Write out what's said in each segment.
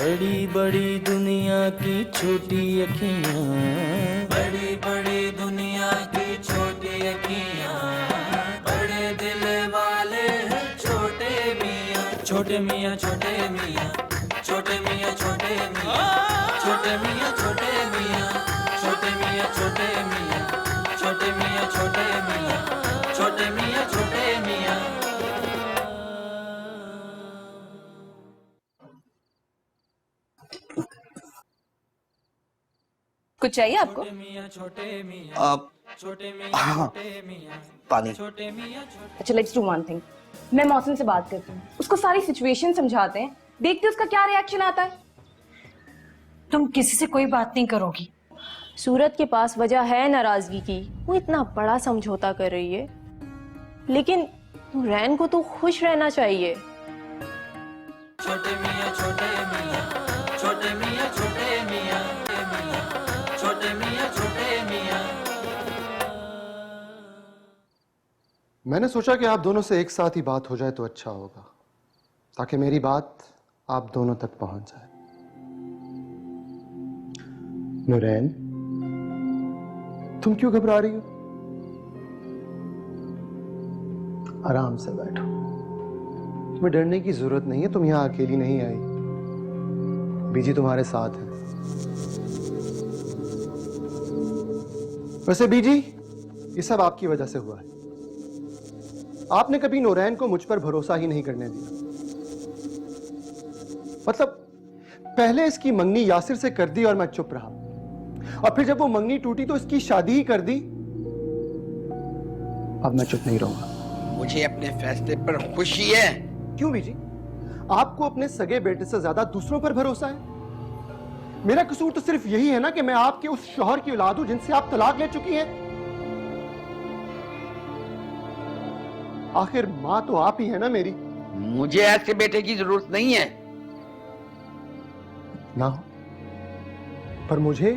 बड़ी बड़ी दुनिया की छोटी अखियाँ, बड़ी बड़ी दुनिया की छोटी अखियाँ, बड़े दिल वाले हैं छोटे मियाँ। छोटे मियाँ छोटे मियाँ, छोटे मियाँ छोटे मियाँ, छोटे मियाँ छोटे मियाँ, छोटे मियाँ छोटे मियाँ, छोटे मियाँ छोटे मियाँ, छोटे मियाँ छोटे मियाँ। कुछ चाहिए आपको? आप हाँ, पानी। अच्छा, लेट्स डू वन थिंग। मैं मौसम से बात करती हूँ, उसको सारी सिचुएशन समझाते हैं, देखते हैं उसका क्या रिएक्शन आता है। तुम किसी से कोई बात नहीं करोगी? सूरत के पास वजह है नाराजगी की, वो इतना बड़ा समझौता कर रही है, लेकिन रैन को तो खुश रहना चाहिए। छोटे मियाँ छोटे मियाँ, छोटे मियाँ छोटे मियाँ, छोटे मियाँ छोटे मियाँ। मैंने सोचा कि आप दोनों से एक साथ ही बात हो जाए तो अच्छा होगा, ताकि मेरी बात आप दोनों तक पहुंच जाए। नूरैन, तुम क्यों घबरा रही हो? आराम से बैठो, तुम्हें डरने की जरूरत नहीं है। तुम यहां अकेली नहीं आई, बीजी तुम्हारे साथ है। वैसे बीजी, ये सब आपकी वजह से हुआ है। आपने कभी नूरैन को मुझ पर भरोसा ही नहीं करने दिया। मतलब पहले इसकी मंगनी यासिर से कर दी और मैं चुप रहा, और फिर जब वो मंगनी टूटी तो इसकी शादी ही कर दी। अब मैं चुप नहीं रहूंगा। मुझे अपने फैसले पर खुशी है। क्यों बीजी? आपको अपने सगे बेटे से ज्यादा दूसरों पर भरोसा है? मेरा कसूर तो सिर्फ यही है ना कि मैं आपके उस शौहर की औलाद हूं जिनसे आप तलाक ले चुकी हैं। आखिर मां तो आप ही है ना मेरी। मुझे ऐसे बेटे की जरूरत नहीं है। ना हो, पर मुझे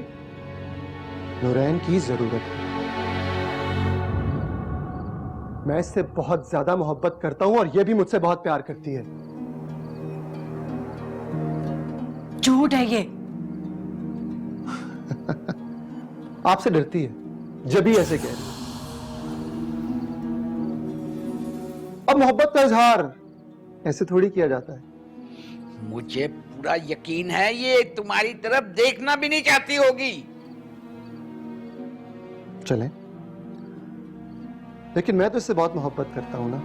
नूरैन की जरूरत है। मैं इससे बहुत ज्यादा मोहब्बत करता हूं और यह भी मुझसे बहुत प्यार करती है। झूठ है ये। आपसे डरती है, जब भी ऐसे कह रही है। अब मोहब्बत का इजहार ऐसे थोड़ी किया जाता है। मुझे पूरा यकीन है ये तुम्हारी तरफ देखना भी नहीं चाहती होगी। चलें, लेकिन मैं तो इससे बहुत मोहब्बत करता हूं ना।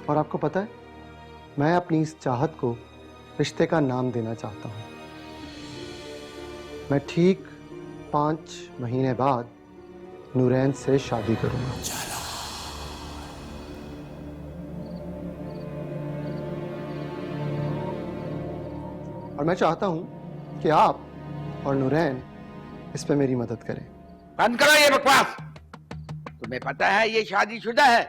और आपको पता है, मैं अपनी इस चाहत को रिश्ते का नाम देना चाहता हूं। मैं ठीक 5 महीने बाद नूरैन से शादी करूंगा। और मैं चाहता हूं कि आप और नूरैन इस पे मेरी मदद करें। बंद करो ये बकवास। तुम्हें पता है ये शादीशुदा है,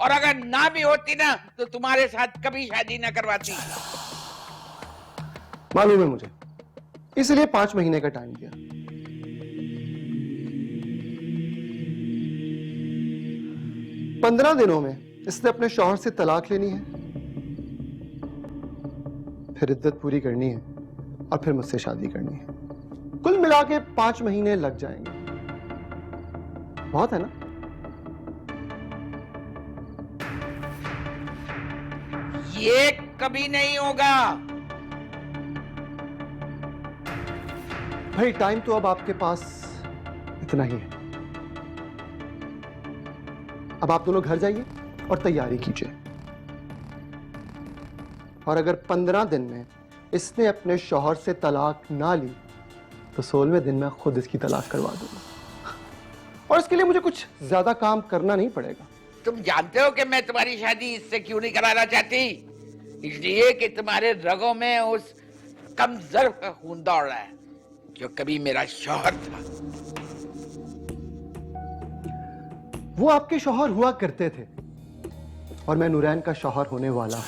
और अगर ना भी होती ना तो तुम्हारे साथ कभी शादी ना करवाती। मालूम है मुझे, इसलिए 5 महीने का टाइम दिया। 15 दिनों में इसने अपने शौहर से तलाक लेनी है, फिर इद्दत पूरी करनी है और फिर मुझसे शादी करनी है। कुल मिला के 5 महीने लग जाएंगे। बहुत है ना? ये कभी नहीं होगा। भाई, टाइम तो अब आपके पास इतना ही है। अब आप दोनों घर जाइए और तैयारी कीजिए। और अगर 15 दिन में इसने अपने शौहर से तलाक ना ली तो 16वें दिन मैं खुद इसकी तलाक करवा दूंगा। और इसके लिए मुझे कुछ ज्यादा काम करना नहीं पड़ेगा। तुम जानते हो कि मैं तुम्हारी शादी इससे क्यों नहीं कराना चाहती? इसलिए कि तुम्हारे रगों में उस कमजोर का खून दौड़ रहा है जो कभी मेरा शौहर था। वो आपके शौहर हुआ करते थे और मैं नूरैन का शौहर होने वाला हूं।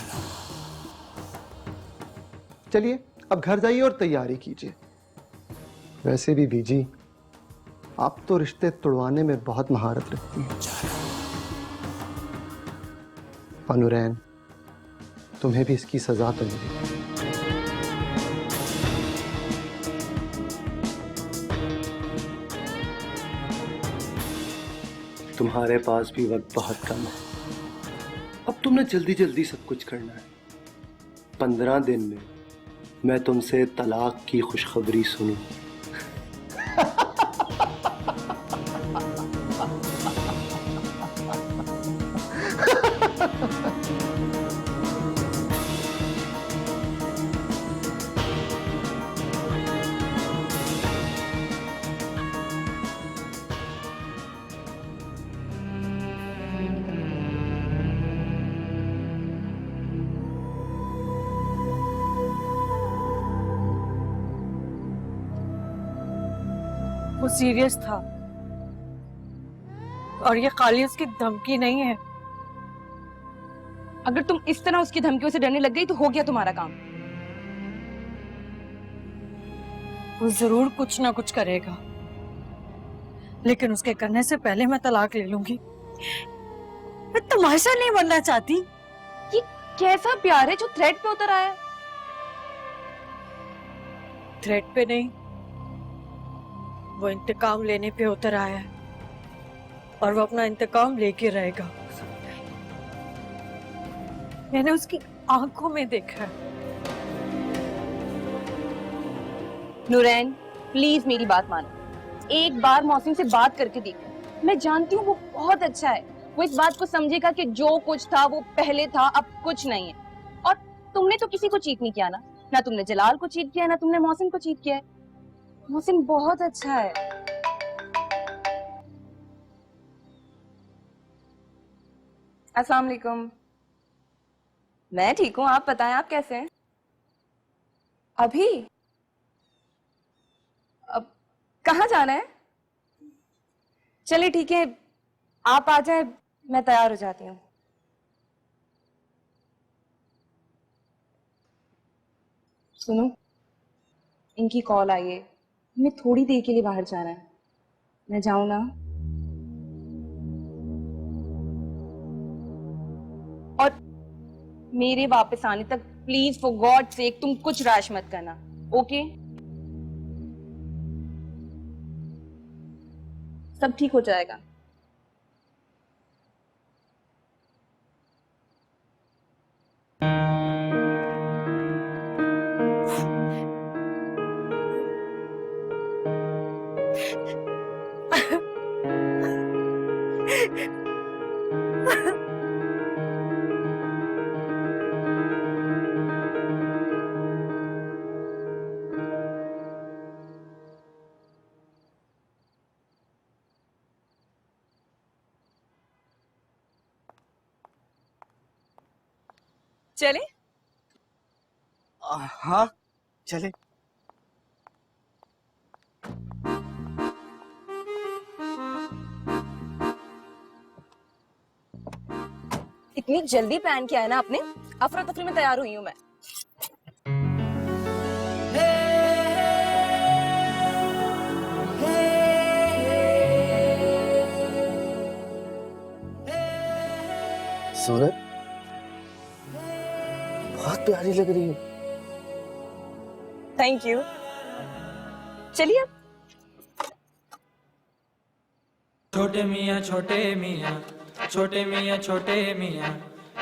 चलिए, अब घर जाइए और तैयारी कीजिए। वैसे भी बीजी, आप तो रिश्ते तुड़वाने में बहुत महारत रखती हैं। और नूरैन, तुम्हें भी इसकी सजा तो मिलेगी। तुम्हारे पास भी वक्त बहुत कम है। अब तुमने जल्दी जल्दी सब कुछ करना है। 15 दिन में मैं तुमसे तलाक की खुशखबरी सुनूं। वो सीरियस था और ये खाली उसकी धमकी नहीं है। अगर तुम इस तरह उसकी धमकियों से डरने लग गई तो हो गया तुम्हारा काम। वो जरूर कुछ ना कुछ करेगा, लेकिन उसके करने से पहले मैं तलाक ले लूंगी। मैं तमाशा नहीं बनना चाहती। ये कैसा प्यार है जो थ्रेड पे उतर आया? थ्रेड पे नहीं, वो इंतकाम लेने पे उतर आया है और वो अपना इंतकाम लेके रहेगा। मैंने उसकी आंखों में देखा है। नूरैन, प्लीज मेरी बात मानो। एक बार मौसम से बात करके देखो। मैं जानती हूँ वो बहुत अच्छा है। वो इस बात को समझेगा कि जो कुछ था वो पहले था, अब कुछ नहीं है। और तुमने तो किसी को चीट नहीं किया ना तुमने जलाल को चीट किया, ना तुमने मौसम को चीट किया है। मौसम बहुत अच्छा है। अस्सलाम वालेकुम। मैं ठीक हूँ, आप बताएं आप कैसे हैं? अभी? अब कहाँ जाना है? चलिए ठीक है, आप आ जाए, मैं तैयार हो जाती हूँ। सुनो, इनकी कॉल आई है, हमें थोड़ी देर के लिए बाहर जाना है। मैं जाऊं ना? और मेरे वापस आने तक प्लीज फॉर गॉड सेक तुम कुछ रैश मत करना, ओके? सब ठीक हो जाएगा। चले? हाँ चले। इतनी जल्दी प्लान किया है ना आपने? अफरा तफरी में तैयार हुई हूँ मैं। सूरत बहुत प्यारी लग रही हो। Thank you. चलिए अब। छोटे मियाँ छोटे मियाँ, छोटे मियाँ छोटे मियाँ,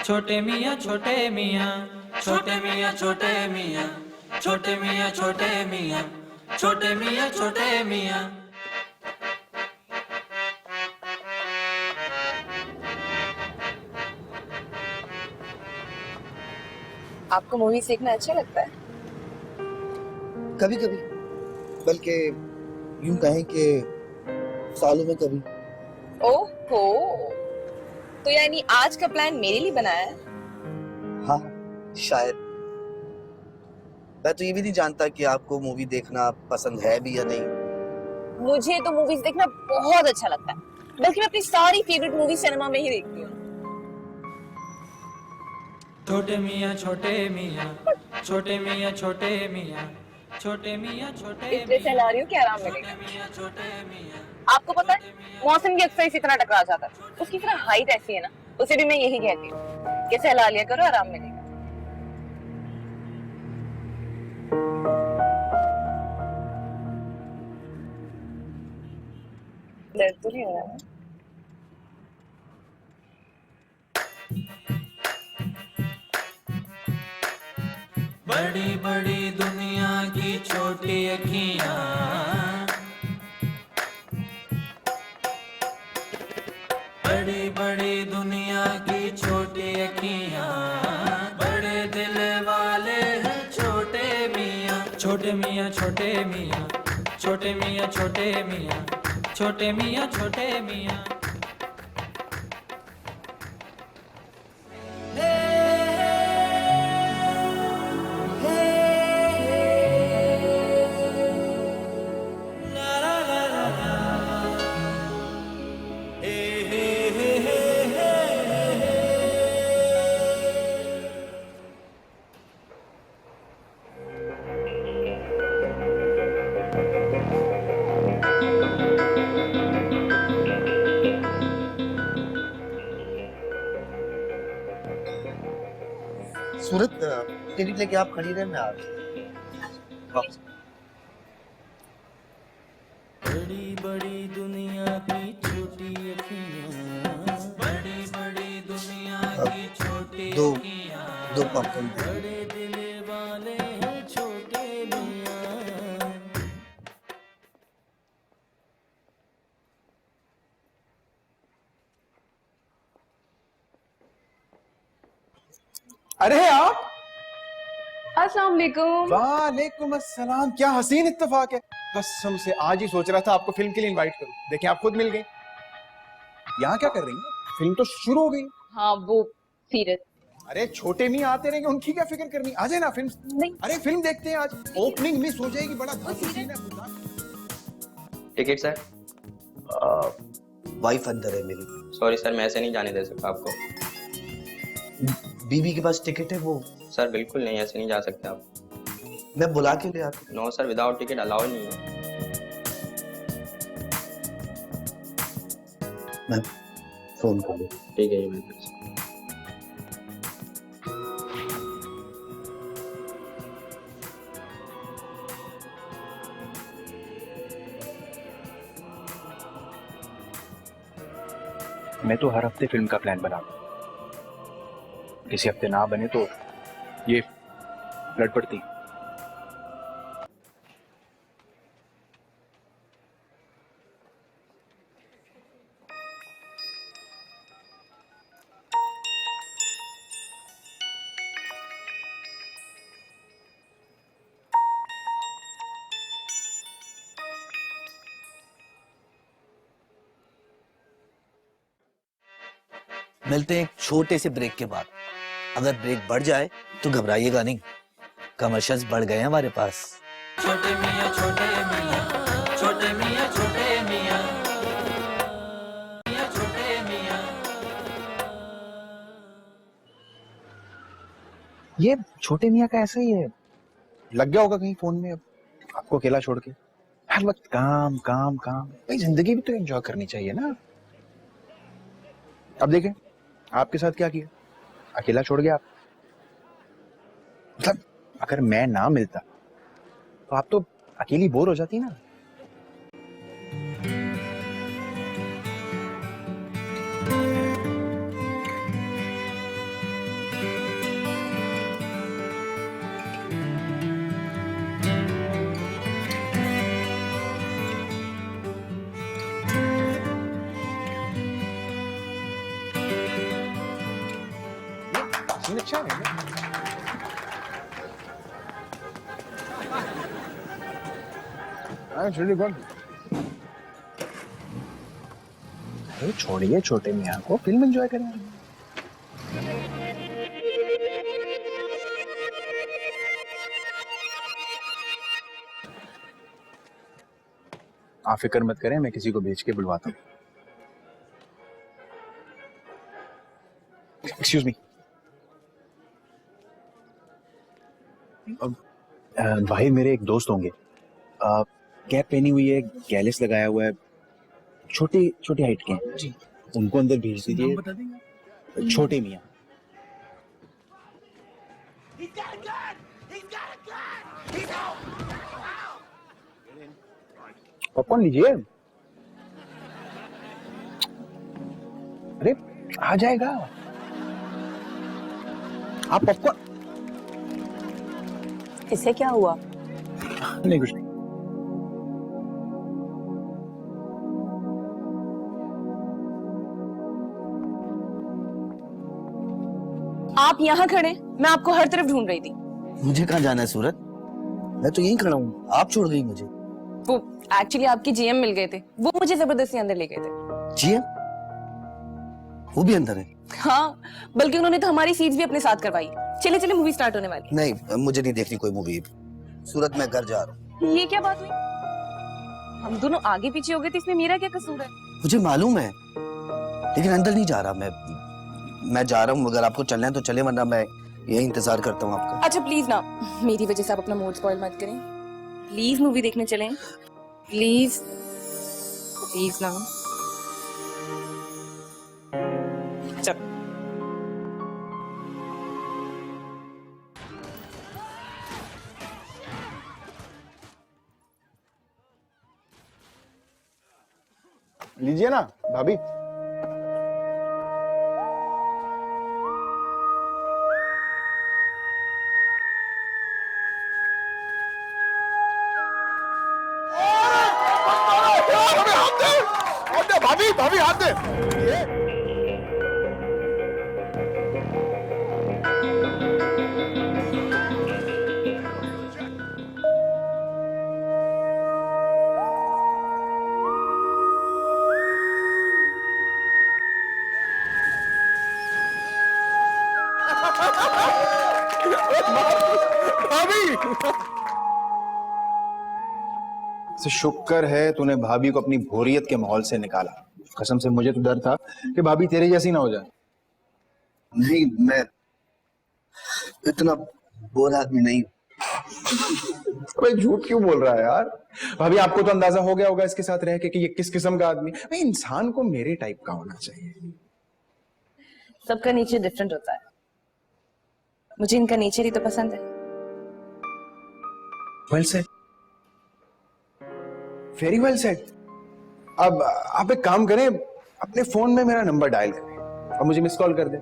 छोटे मियाँ छोटे मियाँ, छोटे मियाँ छोटे मियाँ, छोटे मियाँ छोटे मियाँ, छोटे मियाँ छोटे मियाँ। आपको मूवीज देखना अच्छा लगता है? कभी कभी, बल्कि यूं कहें कि सालों में कभी। ओहो, तो यानी आज का प्लान मेरे लिए बनाया है? हाँ शायद। मैं तो ये भी नहीं जानता कि आपको मूवी देखना पसंद है भी या नहीं। मुझे तो मूवीज देखना बहुत अच्छा लगता है, बल्कि मैं अपनी सारी फेवरेट मूवी सिनेमा में ही देखती हूँ। छोटे मियाँ छोटे मियाँ, छोटे मियाँ छोटे मियाँ, छोटे मियाँ छोटे इतने से ला रही हूँ कि आराम मिलेगा। मियाँ छोटे मियाँ। आपको पता है मौसम की अक्सर इसी तरह टकरा जाता है। उसकी तरह हाइट ऐसी है ना, उसे भी मैं यही कहती हूँ कि सहला लिया करो, आराम मिलेगा। दर्द तो नहीं हो रहा है? बड़ी बड़ी दुनिया की छोटी अखियां, बड़ी बड़ी दुनिया की छोटी अखियां, बड़े दिल वाले हैं छोटे मियां, छोटे मियां छोटे मियां, छोटे मियां छोटे मियां, छोटे मियां छोटे मियां। सूरत टिकट लेके आप खड़ी रहे, मैं आ रहा हूँ। बड़ी बड़ी दुनिया की छोटी अखियां, बड़ी बड़ी दुनिया की छोटी दो अखियां, पॉपकॉर्न। बड़े दिल वाले हैं छोटे मियां। अरे आप। अस्सलाम वालेकुम। वालेकुम अस्सलाम, क्या हसीन इत्तेफाक है। कसम से आज ही सोच रहा था आपको फिल्म के लिए इनवाइट करूं, देखें आप खुद मिल गए। यहाँ क्या कर रही हैं? फिल्म तो शुरू हो गई। हाँ वो सीरत। अरे छोटे मियां आते रहेंगे, उनकी क्या फिक्र करनी, आ जाए ना फिल्म। नहीं। अरे फिल्म देखते हैं, आज ओपनिंग मिस हो जाएगी, बड़ा धांसू सीन है। Ticket sir. वाइफ अंदर है मेरी। सॉरी सर, मैं ऐसे नहीं जाने दे सकता आपको। बीवी के पास टिकट है वो। सर बिल्कुल नहीं, ऐसे नहीं जा सकते आप। मैं बुला के ले आता हूं। No sir, without ticket allow नहीं है। मैं फोन कर लूं। ठीक है, ये बिल्कुल। मैं तो हर हफ्ते फिल्म का प्लान बनाता हूँ, किसी हफ्ते ना बने तो ये लड़ पड़ती। मिलते हैं एक छोटे से ब्रेक के बाद। अगर ब्रेक बढ़ जाए तो घबराइएगा नहीं, कमर्शियल्स बढ़ गए हैं हमारे पास। छोटे मियां छोटे मियां, छोटे मियां छोटे मियां, मियां छोटे मियां। ये छोटे मियां का ऐसा ही है, लग गया होगा कहीं फोन में, अब आपको अकेला छोड़ के। हर वक्त काम काम काम, भाई जिंदगी भी तो एंजॉय करनी चाहिए ना। अब देखें आपके साथ क्या किया, अकेला छोड़ गया आप। मतलब अगर मैं ना मिलता तो आप तो अकेली बोर हो जाती ना। सीन अच्छा है ना? really good. अरे छोड़िए छोटे मियां को, फिल्म एंजॉय करें। आप फिक्र मत करें, मैं किसी को भेज के बुलवाता हूँ। Excuse me. भाई मेरे एक दोस्त होंगे, कैप पहनी हुई है, गैलिस लगाया हुआ है, छोटी छोटी हाइट के हैं जी, उनको अंदर भेज दीजिए। छोटे मियां। पॉपकॉर्न लीजिए। अरे आ जाएगा, आप पॉपकॉर्न। इसे क्या हुआ? नहीं कुछ नहीं। आप यहाँ खड़े, मैं आपको हर तरफ ढूंढ रही थी। मुझे कहाँ जाना है सूरत? मैं तो यहीं खड़ा हूँ, आप छोड़ गई मुझे। वो एक्चुअली आपकी जीएम मिल गए थे, वो मुझे जबरदस्ती अंदर ले गए थे। जी वो भी अंदर है? हाँ, बल्कि उन्होंने तो हमारी सीट्स भी अपने साथ करवाई। चले चले, मूवी स्टार्ट होने वाली। नहीं, मुझे नहीं देखनी कोई मूवी। सूरत मैं घर जा रहा हूँ। ये क्या बात हुई? हम दोनों आगे पीछे हो गए थे, इसमें मेरा क्या कसूर है? मुझे मालूम है, लेकिन अंदर नहीं जा रहा मैं जा रहा हूँ। अगर आपको चलना है तो चले, वरना मैं यही इंतजार करता हूँ आपका। अच्छा प्लीज ना, मेरी वजह से आप अपना मूड स्पॉइल मत करें। प्लीज मूवी देखने चलें, प्लीज प्लीज ना। चल। लीजिए ना भाभी। भाभी भाभी हाथ दे। शुक्र है तूने भाभी को अपनी भोरियत के माहौल से निकाला। कसम से मुझे तो डर था कि भाभी तेरे जैसी ना हो जाए। नहीं, मैं इतना बोर आदमी नहीं। अबे झूठ क्यों बोल रहा है यार? भाभी आपको तो अंदाजा हो गया होगा इसके साथ रह के कि ये किस किस्म का आदमी। भाई इंसान को मेरे टाइप का होना चाहिए। सबका नेचर डिफरेंट होता है, मुझे इनका नेचर ही तो पसंद है। Well said, very well said. अब आप एक काम करें, अपने फोन में मेरा नंबर डायल करें और मुझे मिस कॉल कर दें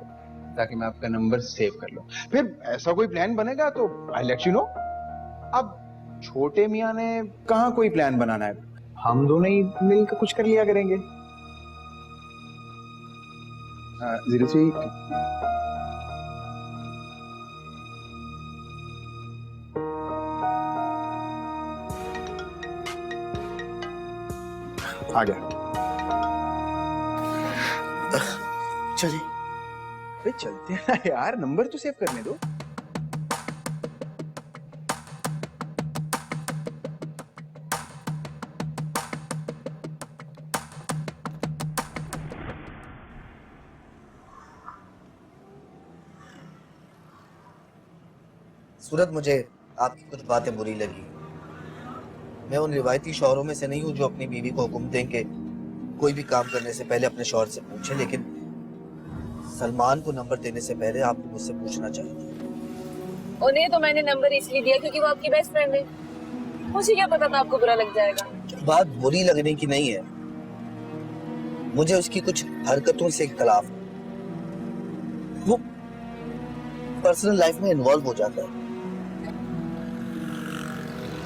ताकि मैं आपका नंबर सेव कर लूं। फिर ऐसा कोई प्लान बनेगा तो आई लेट यू नो। अब छोटे मियां ने कहां कोई प्लान बनाना है, हम दोनों ही मिलकर कुछ कर लिया करेंगे। 03 आ गया। चलिए। अरे चलते हैं यार, नंबर तो सेव करने दो। सूरत, मुझे आपकी कुछ बातें बुरी लगी। मैं उन रिवायती शौहरों में से नहीं हूँ जो अपनी बीवी को हुक्म दें कि कोई भी काम करने से पहले अपने शौहर से पूछे, लेकिन सलमान को नंबर देने से पहले आप मुझसे पूछना चाहिए। उन्हें तो मैंने नंबर इसलिए दिया क्योंकि वो आपकी बेस्ट फ्रेंड है। मुझे क्या पता था आपको बुरा लग जाएगा। बात बुरी लगने की नहीं है, मुझे उसकी कुछ हरकतों से इख्तलाफ है। वो पर्सनल लाइफ में इन्वॉल्व हो जाता है।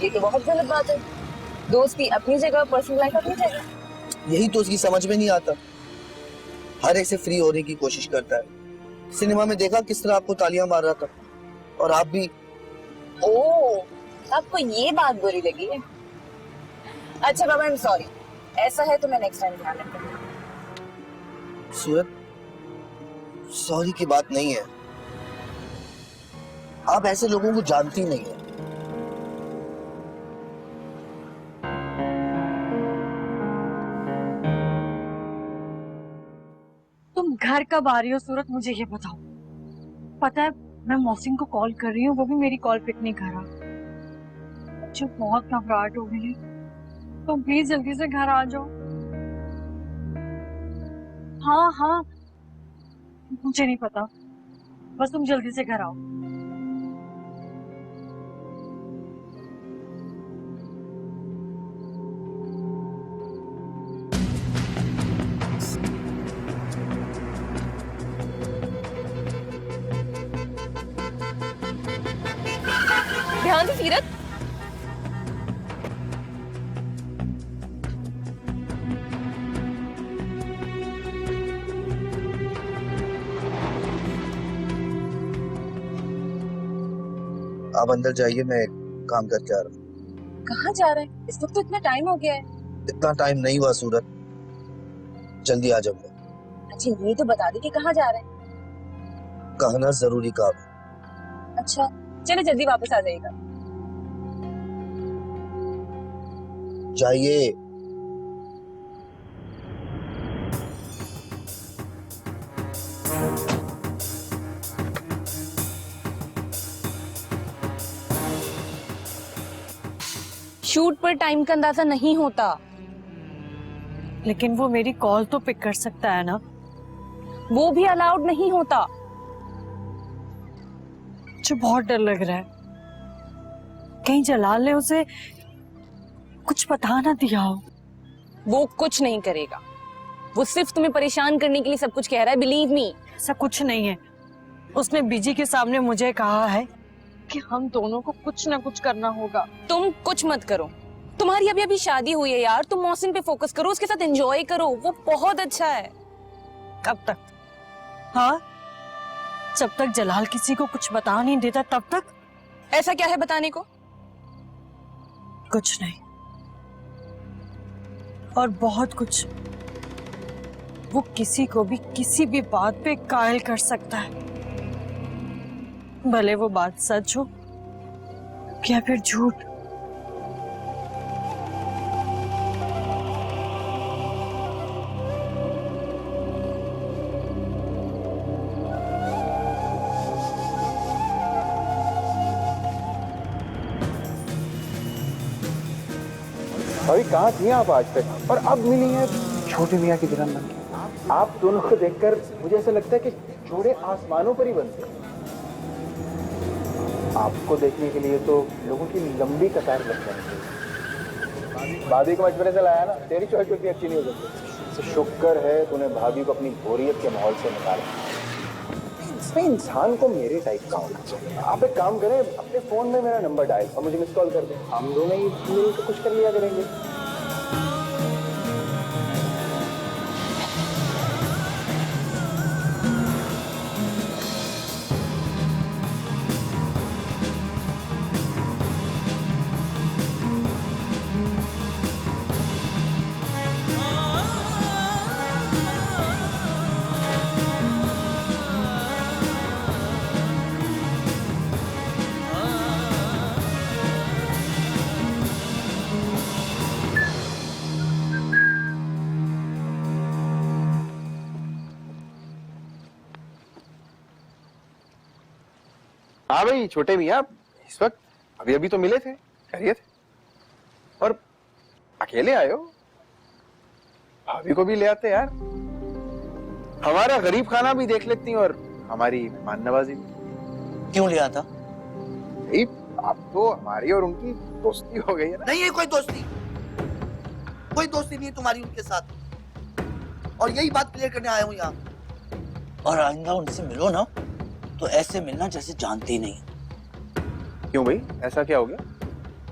ये तो बहुत गलत बात है। दोस्ती अपनी जगह, पर्सनल लाइफ अपनी जगह। यही तो उसकी समझ में नहीं आता। हर एक से फ्री होने की कोशिश करता है। सिनेमा में देखा किस तरह आपको तालियां मार रहा था, और आप भी। ओह, आपको ये बात बुरी लगी है? अच्छा बाबा, आई एम सॉरी। ऐसा है तो मैं नेक्स्ट टाइम ध्यान रखूंगा। सूरत, सॉरी की बात नहीं है। आप ऐसे लोगों को जानती नहीं है। तुम घर कब आ रही हो सूरत, मुझे ये बताओ। पता है मैं मौसिम को कॉल कर रही हूँ, वो भी मेरी कॉल पिक नहीं कर रहा। मुझे बहुत घबराहट हो गई है, तुम प्लीज जल्दी से घर आ जाओ। हाँ हाँ, मुझे नहीं पता, बस तुम जल्दी से घर आओ। ध्यान से सीरत। आप अंदर जाइए, मैं काम करके आ रहा हूँ। कहाँ जा रहे हैं? इस वक्त तो इतना टाइम हो गया है। इतना टाइम नहीं हुआ सूरत, जल्दी आ जाऊंगा। अच्छा ये तो बता दी कि कहाँ जा रहे हैं। कहना जरूरी काम। अच्छा चले जल्दी वापस आ जाइएगा। जाइए। शूट पर टाइम का अंदाजा नहीं होता। लेकिन वो मेरी कॉल तो पिक कर सकता है ना। वो भी अलाउड नहीं होता। मुझे बहुत डर लग रहा है, कहीं जलाल ने उसे कुछ बता ना दिया हो। वो कुछ नहीं करेगा, वो सिर्फ तुम्हें परेशान करने के लिए सब कुछ कह रहा है, बिलीव मी। ऐसा कुछ नहीं है। उसने बीजी के सामने मुझे कहा है कि हम दोनों को कुछ ना कुछ करना होगा। तुम कुछ मत करो, तुम्हारी अभी अभी शादी हुई है यार, तुम मौसम पे फोकस करो, उसके साथ एंजॉय करो, वो बहुत अच्छा है। कब तक? हाँ, जब तक जलाल किसी को कुछ बता नहीं देता तब तक। ऐसा क्या है बताने को? कुछ नहीं, और बहुत कुछ। वो किसी को भी किसी भी बात पे कायल कर सकता है, भले वो बात सच हो या फिर झूठ। अभी कहाँ थी आप आज तक, और अब मिली है छोटे मियाँ की जन्म दिन। आप दोनों को देखकर मुझे ऐसा लगता है कि जोड़े आसमानों पर ही बनते हैं। आपको देखने के लिए तो लोगों की लंबी कतार लग जाएगी। भाभी को मशवरे से लाया ना, तेरी चॉइस उतनी अच्छी नहीं हो सकती। शुक्र है तूने भाभी को अपनी बोरियत के माहौल से निकाला। इसमें इंसान को मेरे टाइप का होना चाहिए। आप एक काम करें, अपने फोन में मेरा नंबर डायल और मुझे मिस कॉल कर दें, हम दोनों ही मिलकर कुछ कर लिया करेंगे। हाँ भाई छोटे मियाँ, इस वक्त अभी अभी तो मिले थे, खैरियत? और अकेले आए हो? भाभी को भी ले आते यार, हमारा गरीब खाना भी देख लेती और हमारी मेहमान नवाजी भी। क्यों ले आता? अब तो हमारी और उनकी दोस्ती हो गई है ना। नहीं है कोई दोस्ती, कोई दोस्ती नहीं है तुम्हारी उनके साथ, और यही बात क्लियर करने आया हूँ यहाँ। और आइंदा उनसे मिलो ना तो ऐसे मिलना जैसे जानते ही नहीं। क्यों भाई, ऐसा क्या हो गया?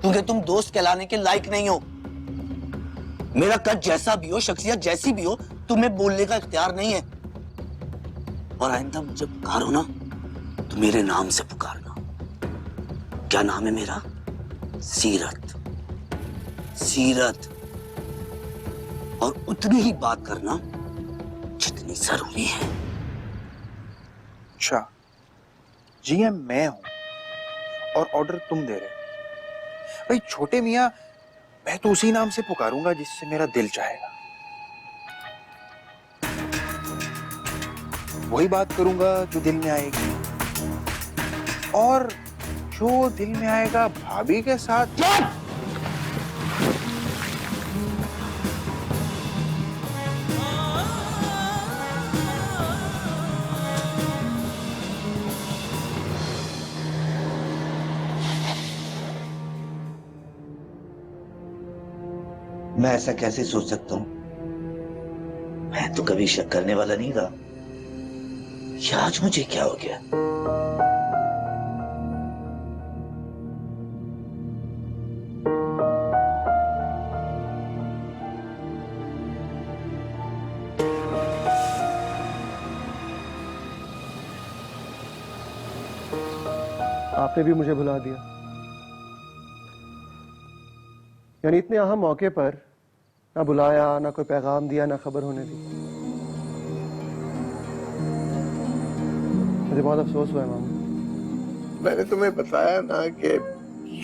क्योंकि तुम दोस्त कहलाने के लायक नहीं हो। मेरा कद जैसा भी हो, शख्सियत जैसी भी हो, तुम्हें बोलने का इख्तियार नहीं है। और आइंदा मुझे पुकारो ना तो मेरे नाम से पुकारना। क्या नाम है मेरा? सीरत। सीरत। और उतनी ही बात करना जितनी जरूरी है। अच्छा, जीएम मैं हूं और ऑर्डर तुम दे रहे हो। भाई छोटे मियाँ, मैं तो उसी नाम से पुकारूंगा जिससे मेरा दिल चाहेगा। वही बात करूंगा जो दिल में आएगी, और जो दिल में आएगा भाभी के साथ। मैं ऐसा कैसे सोच सकता हूँ? मैं तो कभी शक करने वाला नहीं था। ये आज मुझे क्या हो गया? आपने भी मुझे भुला दिया, यानी इतने अहम मौके पर ना बुलाया, ना कोई पैगाम दिया, ना खबर होने दी। मुझे बहुत अफसोस हुआ है मामू। मैंने तुम्हें बताया ना कि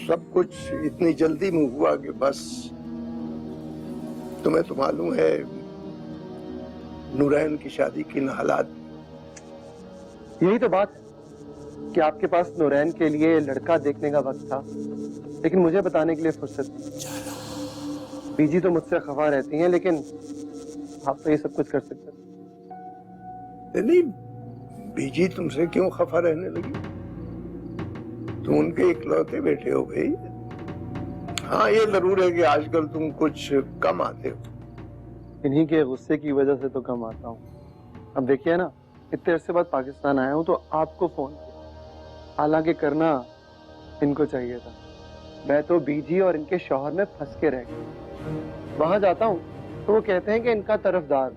सब कुछ इतनी जल्दी में हुआ कि बस तुम्हें तो मालूम है नूरैन की शादी की न हालात। यही तो बात है कि आपके पास नूरैन के लिए लड़का देखने का वक्त था, लेकिन मुझे बताने के लिए फुर्सत नहीं। बीजी तो मुझसे खफा रहती हैं, लेकिन आप तो ये सब कुछ कर सकते हैं। नहीं, बीजी तुमसे क्यों खफा रहने लगी? तुम उनके इकलौते बेटे हो भाई। हाँ, ये जरूर है कि आजकल तुम कुछ कम आते हो। इन्हीं के गुस्से की वजह से तो कम आता हूँ। अब देखिए ना, इतने अरसे बाद पाकिस्तान आया हूँ तो आपको फोन किया, हालांकि करना इनको चाहिए था। मैं तो बीजी और इनके शौहर में फंस के रह गया। वहां जाता हूँ तो वो कहते हैं कि इनका तरफदार,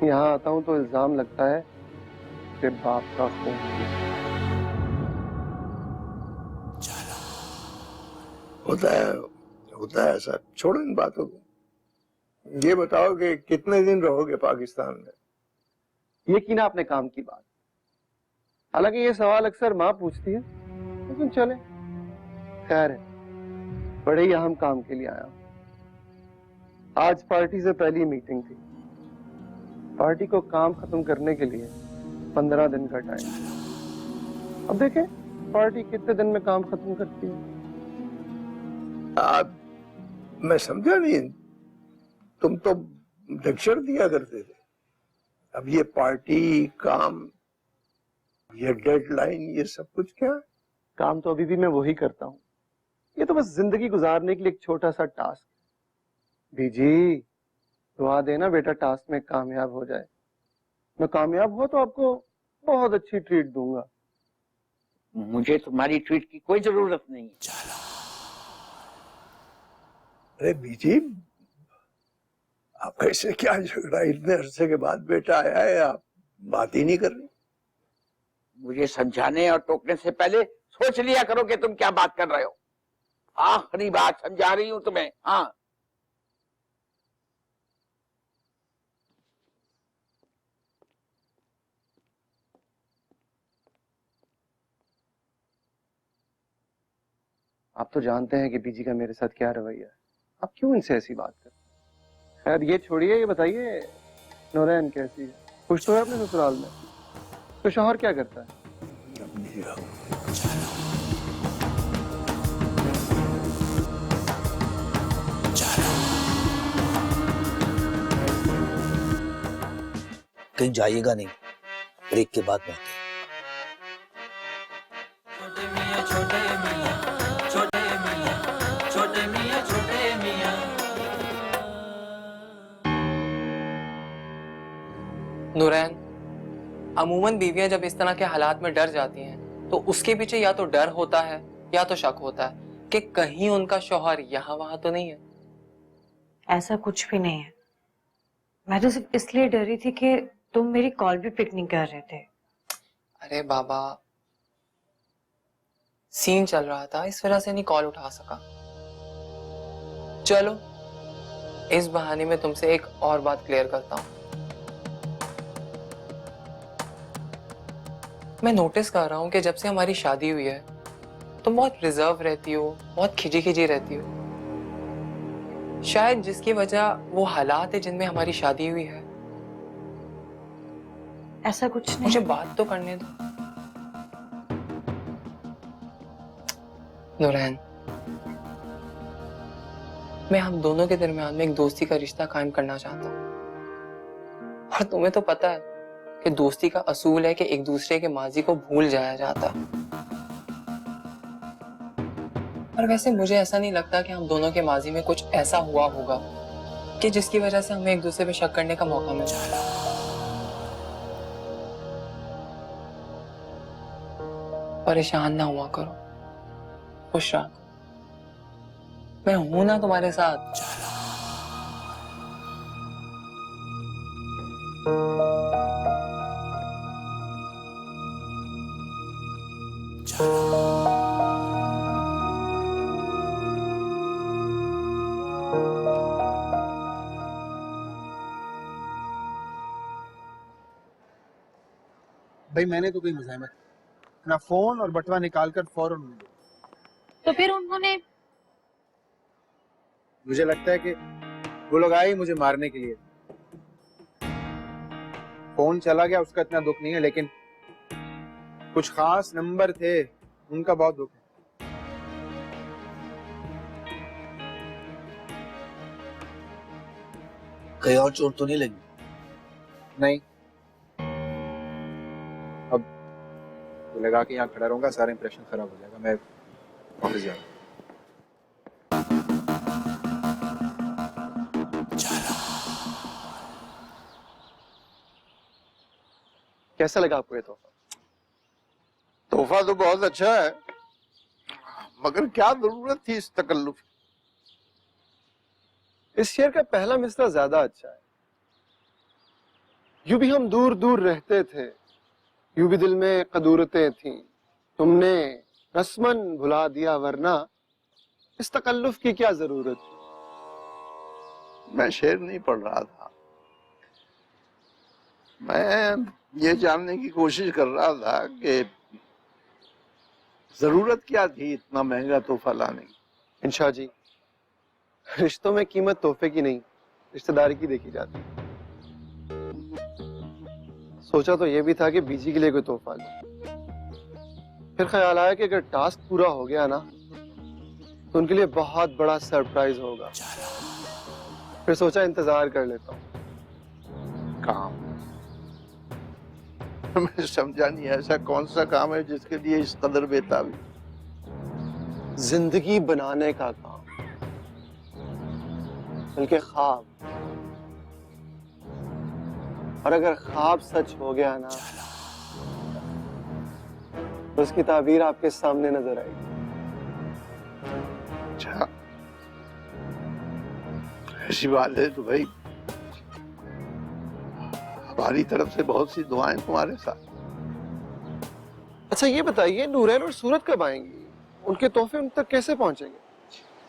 यहाँ आता हूँ तो इल्जाम लगता है कि बाप का खून। होता है ऐसा। छोड़ो इन बातों को। ये बताओ कि कितने दिन रहोगे पाकिस्तान में? ये की ना अपने काम की बात। हालांकि ये सवाल अक्सर माँ पूछती है, लेकिन चले, खैर है, बड़े ही अहम काम के लिए आया हूं। आज पार्टी से पहली मीटिंग थी। पार्टी को काम खत्म करने के लिए 15 दिन का टाइम। अब देखें पार्टी कितने दिन में काम खत्म करती है। मैं समझा नहीं, तुम तो लेक्चर दिया करते थे। अब ये पार्टी, काम, ये डेडलाइन, ये सब कुछ क्या है? काम तो अभी भी मैं वही करता हूँ। ये तो बस जिंदगी गुजारने के लिए एक छोटा सा टास्क। बीजी दुआ देना बेटा टास्क में कामयाब हो जाए। मैं कामयाब हुआ तो आपको बहुत अच्छी ट्रीट दूंगा। मुझे तुम्हारी ट्रीट की कोई जरूरत नहीं है। अरे बीजी, आप ऐसे क्या झगड़ा? इतने अरसे के बाद बेटा आया है, आप बात ही नहीं कर रही। मुझे समझाने और टोकने से पहले सोच लिया करो कि तुम क्या बात कर रहे हो। आखिरी बात समझा रही हूं तुम्हें। हाँ, आप तो जानते हैं कि बीजी का मेरे साथ क्या रवैया है। आप क्यों इनसे ऐसी बात करते हैं? खैर ये छोड़िए, ये बताइए नूरैन कैसी है? खुश तो है अपने ससुराल में? तो शौहर क्या करता है? कहीं जाइएगा नहीं, ब्रेक के बाद में आते हैं। नूरैन, अमूमन बीवियां जब इस तरह के हालात में डर जाती हैं तो उसके पीछे या तो डर होता है या तो शक होता है कि कहीं उनका शौहर यहाँ वहां तो नहीं है। ऐसा कुछ भी नहीं है। मैं तो सिर्फ इसलिए डरी थी कि तुम मेरी कॉल भी पिक नहीं कर रहे थे। अरे बाबा, सीन चल रहा था, इस वजह से नहीं कॉल उठा सका। चलो इस बहाने में तुमसे एक और बात क्लियर करता हूं। मैं नोटिस कर रहा हूं कि जब से हमारी शादी हुई है तुम बहुत रिजर्व रहती हो, बहुत खिजी खिजी रहती हो। शायद जिसकी वजह वो हालात है जिनमें हमारी शादी हुई है। ऐसा कुछ नहीं। मुझे बात तो करने दो। नूरैन, मैं हम दोनों के दरमियान में एक दोस्ती का रिश्ता कायम करना चाहता हूं। और तुम्हें तो पता है कि दोस्ती का असूल है कि एक दूसरे के माजी को भूल जाया जाता। और वैसे मुझे ऐसा नहीं लगता कि हम दोनों के माजी में कुछ ऐसा हुआ होगा कि जिसकी वजह से हमें एक दूसरे पे शक करने का मौका मिला। परेशान ना हुआ करो, खुश रहो। मैं हूं ना तुम्हारे साथ। भाई मैंने तो कोई मज़ाहमत, अपना फोन और बटवा निकालकर फौरन उन्हें दे। तो फिर उन्होंने मुझे लगता है कि वो लोग आए ही मुझे मारने के लिए। फोन चला गया उसका इतना दुख नहीं है, लेकिन कुछ खास नंबर थे उनका बहुत दुख है। कहीं और चोट तो नहीं लगी? नहीं, अब लगा के यहाँ खड़ा रहूंगा सारा इंप्रेशन खराब हो जाएगा। मैं ऑफिस जाऊंगा। कैसा लगा आपको ये तोहफा? तोहफा तो बहुत अच्छा है, मगर क्या जरूरत थी इस तकल्लुफ? इस शेर का पहला मिसरा ज्यादा अच्छा है। यूं भी हम दूर दूर रहते थे, यूं भी दिल में कदूरतें थीं, तुमने रस्मन भुला दिया, वरना इस तकल्लुफ की क्या जरूरत थी? मैं शेर नहीं पढ़ रहा था, मैं ये जानने की कोशिश कर रहा था कि जरूरत क्या थी इतना महंगा तोहफा लाने की। इंशा जी, रिश्तों में कीमत तोहफे की नहीं, रिश्तेदारी की देखी जाती है। सोचा तो ये भी था कि बीजी के लिए कोई तोहफा लूं, फिर ख्याल आया कि अगर टास्क पूरा हो गया ना तो उनके लिए बहुत बड़ा सरप्राइज होगा। फिर सोचा इंतजार कर लेता हूँ। काम मैं समझा नहीं, ऐसा कौन सा काम है जिसके लिए इस कदर बेताबी? जिंदगी बनाने का काम, बल्कि ख्वाब। और अगर ख्वाब सच हो गया ना तो उसकी ताबीर आपके सामने नजर आएगी। अच्छा, ऐसी बात है तो भाई हमारी तरफ से बहुत सी दुआएं तुम्हारे साथ। अच्छा ये बताइए, नूरैन और सूरत कब आएंगी? उनके तोहफे उन तक कैसे पहुंचेंगे?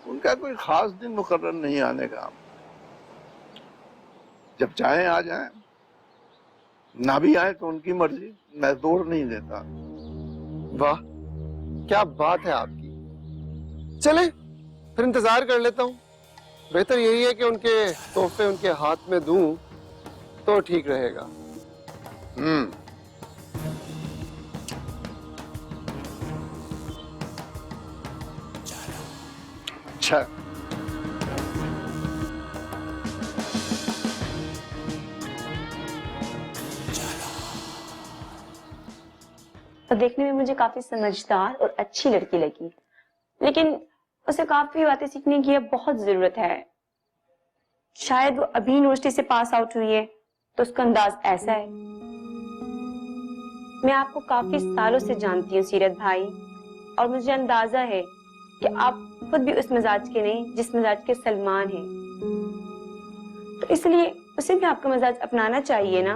उनका कोई खास दिन मुकर्रर नहीं आने का, जब चाहे आ जाएं, ना भी आए तो उनकी मर्जी, मैं जोर नहीं देता। वाह, क्या बात है आपकी। चले फिर इंतजार कर लेता हूँ। बेहतर यही है कि उनके तोहफे उनके हाथ में दूं तो ठीक रहेगा। अच्छा, तो देखने में मुझे काफी समझदार और अच्छी लड़की लगी, लेकिन उसे काफी बातें सीखने की अब बहुत जरूरत है। शायद वो अभी यूनिवर्सिटी से पास आउट हुई है तो उसका अंदाज ऐसा है। मैं आपको काफी सालों से जानती हूँ सीरत भाई, और मुझे अंदाजा है कि आप खुद भी उस मिजाज के नहीं जिस मिजाज के सलमान हैं। तो इसलिए उसे भी आपका मिजाज अपनाना चाहिए ना।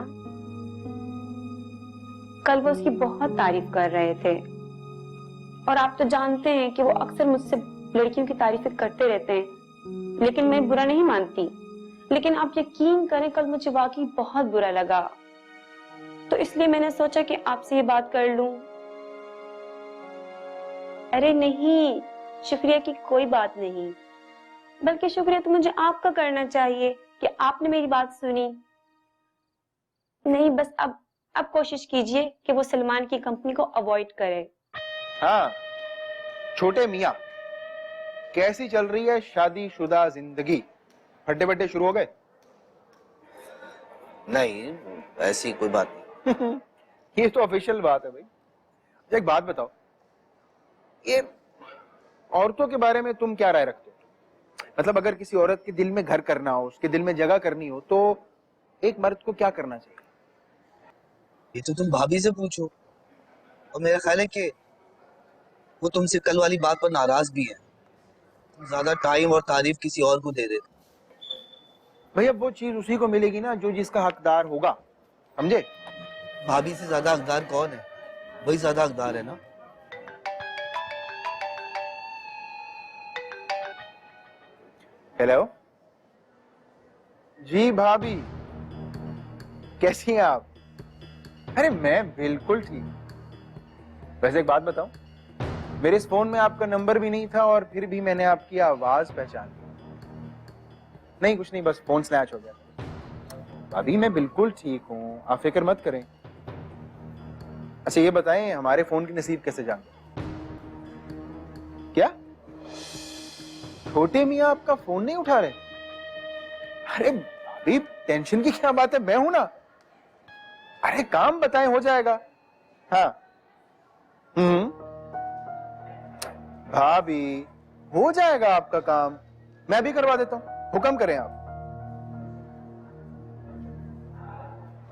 कल वो उसकी बहुत तारीफ कर रहे थे, और आप तो जानते हैं कि वो अक्सर मुझसे लड़कियों की तारीफें करते रहते हैं, लेकिन मैं बुरा नहीं मानती। लेकिन आप यकीन करें, कल मुझे वाकई बहुत बुरा लगा, तो इसलिए मैंने सोचा कि आपसे ये बात कर लूं। अरे नहीं, शुक्रिया की कोई बात नहीं, बल्कि शुक्रिया तो मुझे आपका करना चाहिए कि आपने मेरी बात सुनी। नहीं, बस अब कोशिश कीजिए कि वो सलमान की कंपनी को अवॉइड करे। हाँ, छोटे मियाँ, कैसी चल रही है शादीशुदा जिंदगी? फड्डे बड्डे शुरू हो गए? नहीं, ऐसी कोई बात नहीं। ये तो ऑफिशियल बात है भाई। एक बात बताओ, ये औरतों के बारे में तुम क्या राय रखते हो? मतलब अगर किसी औरत के दिल में घर करना हो, उसके दिल में जगह करनी हो, तो एक मर्द को क्या करना चाहिए? ये तो तुम भाभी से पूछो, और मेरा ख्याल है कि वो तुमसे कल वाली बात पर नाराज भी है। तुम ज्यादा टाइम और तारीफ किसी और को दे देते। भाई अब वो चीज उसी को मिलेगी ना जो जिसका हकदार होगा, समझे? भाभी से ज्यादा हकदार कौन है? वही ज्यादा हकदार है ना। हेलो जी भाभी, कैसी हैं आप? अरे मैं बिल्कुल ठीक। वैसे एक बात बताऊं, मेरे इस फोन में आपका नंबर भी नहीं था और फिर भी मैंने आपकी आवाज पहचान ली। नहीं कुछ नहीं, बस फोन स्नैच हो गया। भाभी मैं बिल्कुल ठीक हूं, आप फिक्र मत करें। अच्छा ये बताएं, हमारे फोन की नसीब कैसे जान गए? क्या छोटे मियां आपका फोन नहीं उठा रहे? अरे भाभी टेंशन की क्या बात है, मैं हूं ना। अरे काम बताएं, हो जाएगा। हाँ भाभी हो जाएगा आपका काम, मैं भी करवा देता हूं, हुक्म करें आप।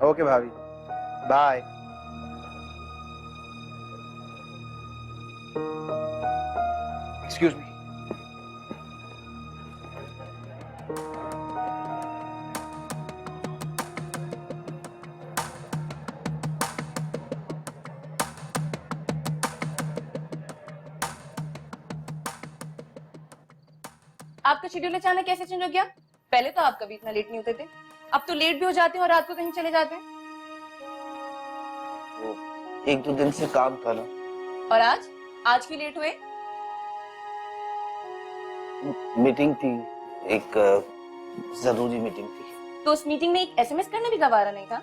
ओके भाभी, बाय। Excuse me. आपका शेड्यूल अचानक कैसे चेंज हो गया? पहले तो आप कभी इतना लेट नहीं होते थे, अब तो लेट भी हो जाते हैं और रात को कहीं चले जाते हैं। वो एक दो दिन से काम था ना। और आज क्यों लेट हुए? मीटिंग थी, एक जरूरी मीटिंग थी। तो उस मीटिंग में एक एसएमएस करना भी गवारा नहीं था?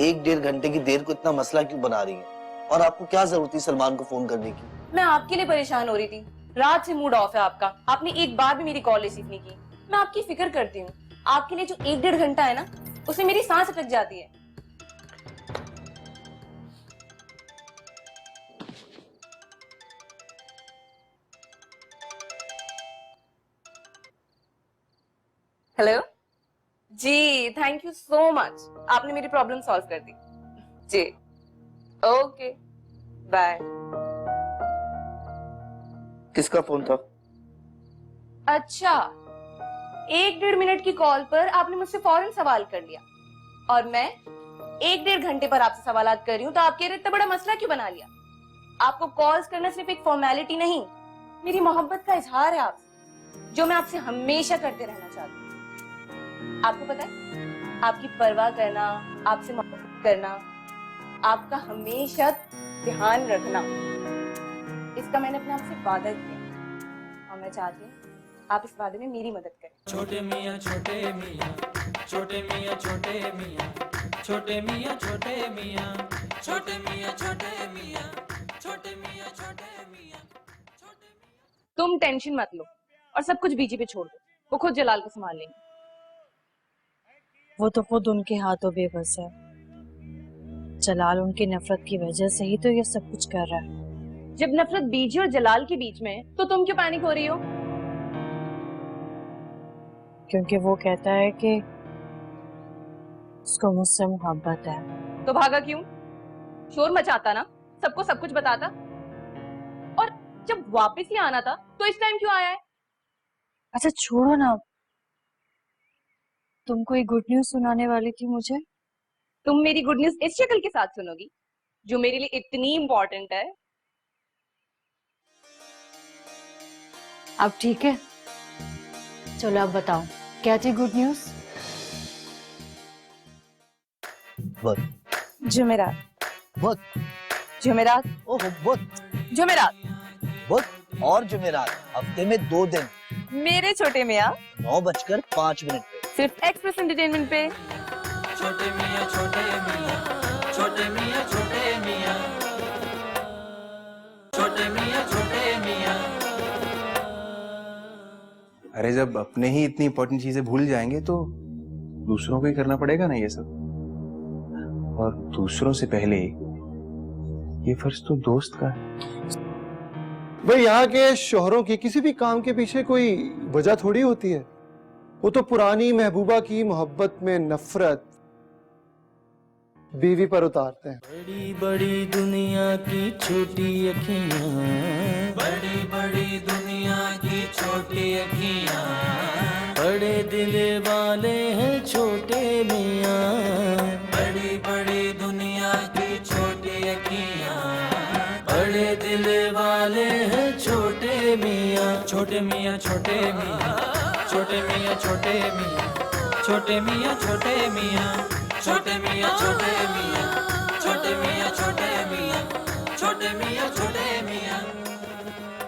1-1.5 घंटे की देर को इतना मसला क्यों बना रही है? और आपको क्या जरूरत थी सलमान को फोन करने की? मैं आपके लिए परेशान हो रही थी, रात से मूड ऑफ है आपका, आपने एक बार भी मेरी कॉल रिसीव नहीं की। मैं आपकी फिक्र करती हूँ, आपके लिए जो 1-1.5 घंटा है ना, उससे मेरी सांस अटक जाती है। हेलो जी, थैंक यू सो मच, आपने मेरी प्रॉब्लम सॉल्व कर दी जी। Okay bye. किसका फोन था? अच्छा, 1-1.5 मिनट की कॉल पर आपने मुझसे फौरन सवाल कर लिया, और मैं 1-1.5 घंटे पर आपसे सवालात कर रही हूँ, तो आपके लिए इतना बड़ा मसला क्यों बना लिया? आपको कॉल्स करना सिर्फ एक फॉर्मेलिटी नहीं, मेरी मोहब्बत का इजहार है आपसे, जो मैं आपसे हमेशा करते रहना चाहती हूँ। आपको पता है, आपकी परवाह करना, आपसे मोहब्बत करना, आपका हमेशा ध्यान रखना, इसका मैंने अपने आप से वादा किया, और मैं चाहती हूँ आप इस वादे में मेरी मदद करें। छोटे मियाँ छोटे मियाँ, छोटे मियाँ छोटे मियाँ, छोटे मियाँ छोटे मियाँ, छोटे मियाँ छोटे मियाँ, छोटे मियाँ छोटे मियाँ, छोटे मियाँ। तुम टेंशन मत लो और सब कुछ बीजी पे छोड़ दो, वो खुद जलाल को संभाल लेंगे। वो तो खुद उनके हाथों बेबस है। जलाल उनकी नफरत की वजह से ही तो ये सब कुछ कर रहा है। जब नफरत बीजी और जलाल के बीच में है, तो तुम क्यों पैनिक हो रही हो? क्योंकि वो कहता है कि उसको मुझसे मोहब्बत है। तो भागा क्यों? शोर मचाता ना, सबको सब कुछ बताता, और जब वापस ही आना था तो इस टाइम क्यों आया है? अच्छा छोड़ो ना, तुम कोई गुड न्यूज सुनाने वाली थी मुझे। तुम मेरी गुड न्यूज इस शक्ल के साथ सुनोगी, जो मेरे लिए इतनी इम्पोर्टेंट है? अब ठीक है, चलो अब बताओ क्या थी गुड न्यूज? जुमेरात। बुध। जुमेरात। ओह बुध। जुमेरात। बुध और जुमेरात, हफ्ते में 2 दिन। मेरे छोटे मियाँ 9:05 पे, सिर्फ एक्सप्रेस एंटरटेनमेंट पे। छोटे मियाँ छोटे मियाँ, छोटे मियाँ छोटे मियाँ, छोटे मियाँ छोटे मियाँ। अरे जब अपने ही इतनी इंपॉर्टेंट चीजें भूल जाएंगे तो दूसरों को ही करना पड़ेगा ना ये सब, और दूसरों से पहले ये फर्ज तो दोस्त का है। भाई यहाँ के शोहरों की किसी भी काम के पीछे कोई वजह थोड़ी होती है, वो तो पुरानी महबूबा की मोहब्बत में नफरत बीवी पर उतारते हैं। बड़ी बड़ी दुनिया की छोटी अखियाँ, बड़ी बड़ी दुनिया की छोटी अखियाँ, बड़े दिल वाले हैं छोटे मियाँ। बड़ी बड़ी दुनिया की छोटी अखियाँ, बड़े दिल वाले हैं छोटे मियाँ। छोटे मियाँ छोटे मियाँ, छोटे मियाँ छोटे मियाँ छोटे मियाँ छोटे मियाँ छोटे मियाँ छोटे मियाँ छोटे मियाँ छोटे मियाँ छोटे मियाँ छोटे मियाँ